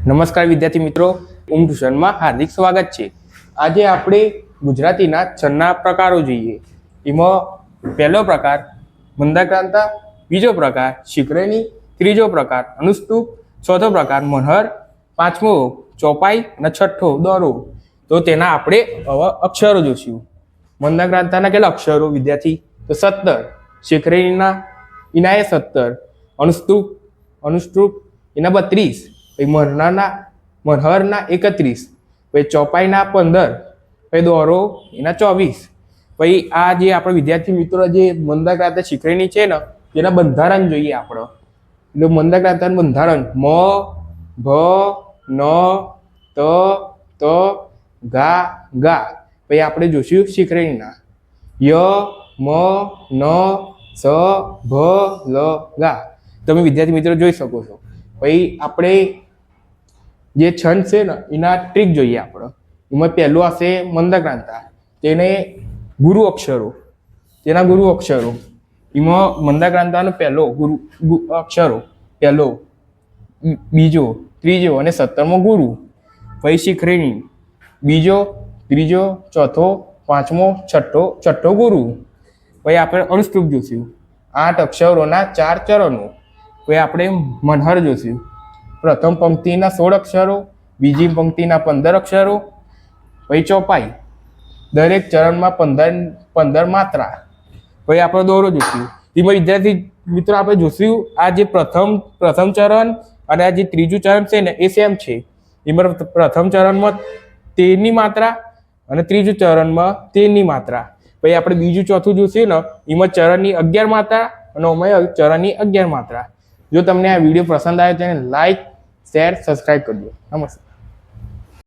નમસ્કાર વિદ્યાર્થી મિત્રો, ઓમ ટ્યુશનમાં હાર્દિક સ્વાગત છે। આજે આપણે ગુજરાતીના છંદના પ્રકારો જોઈએ। એમાં પહેલો પ્રકાર મંદાક્રાંતા, બીજો પ્રકાર શીકરેણી, ત્રીજો પ્રકાર અનુસ્તુપ, ચોથો પ્રકાર મનહર, પાંચમો ચોપાઈ અને છઠ્ઠો દોરો। તો તેના આપણે અક્ષરો જોઈશું। મંદાક્રાંતાના કેટલા અક્ષરો વિદ્યાર્થી? તો 17। શીકરેણીના એના 17। અનુસ્તુપ એના 32। મનહરના 31, પછી ચોપાઈના 15, પછી દોરો એના 24। પછી આ જે આપણે વિદ્યાર્થી મિત્રો જે મંદાક્રાંતા શીકરેણી છે ને તેના બંધારણ જોઈએ આપણે। એટલે મંદાક્રાંતાનું બંધારણ મ, ભ, ન, ત, ત, ગા, ગા। પછી આપણે જોઈશું શીકરેણીના ય, મ, ન, સ, ભ, લ, ગા। તમે વિદ્યાર્થી મિત્રો જોઈ શકો છો। પછી આપણે જે છંદ છે ને એના ટ્રીક જોઈએ આપણે। એમાં પહેલું હશે મંદાક્રાંતા, તેને ગુરુ અક્ષરો, તેના ગુરુ અક્ષરો। એમાં મંદાક્રાંતાનો પહેલો ગુરુ અક્ષરો, પહેલો, બીજો, ત્રીજો અને 17મો ગુરુ। પછી શીકરેણી બીજો, ત્રીજો, ચોથો, પાંચમો, છઠ્ઠો ગુરુ। પછી આપણે અનુસ્તુપ જોઈશું, 8 અક્ષરોના 4 ચરણો। પછી આપણે મનહર જોઈશું, પ્રથમ પંક્તિના 16 અક્ષરો, બીજી પંક્તિના 15 અક્ષરો। પછી ચોપાઈ, દરેક ચરણમાં 15 માત્રા। પછી આપણે દોરો જોઈશું। એમાં વિદ્યાર્થી મિત્રો આપણે જોઈશું આ જે પ્રથમ ચરણ અને આ જે ત્રીજું ચરણ છે ને એ સેમ છે। એમાં પ્રથમ ચરણમાં 13ની માત્રા અને ત્રીજું ચરણમાં 13ની માત્રા। પછી આપણે બીજું ચોથું જોઈશું ને એમાં ચરણની 11 માત્રા અને આમાં ચરણની 11 માત્રા। જો તમને આ વિડીયો પસંદ આવે તો એને લાઈક, શેર, સબસ્ક્રાઇબ કરજો। નમસ્કાર।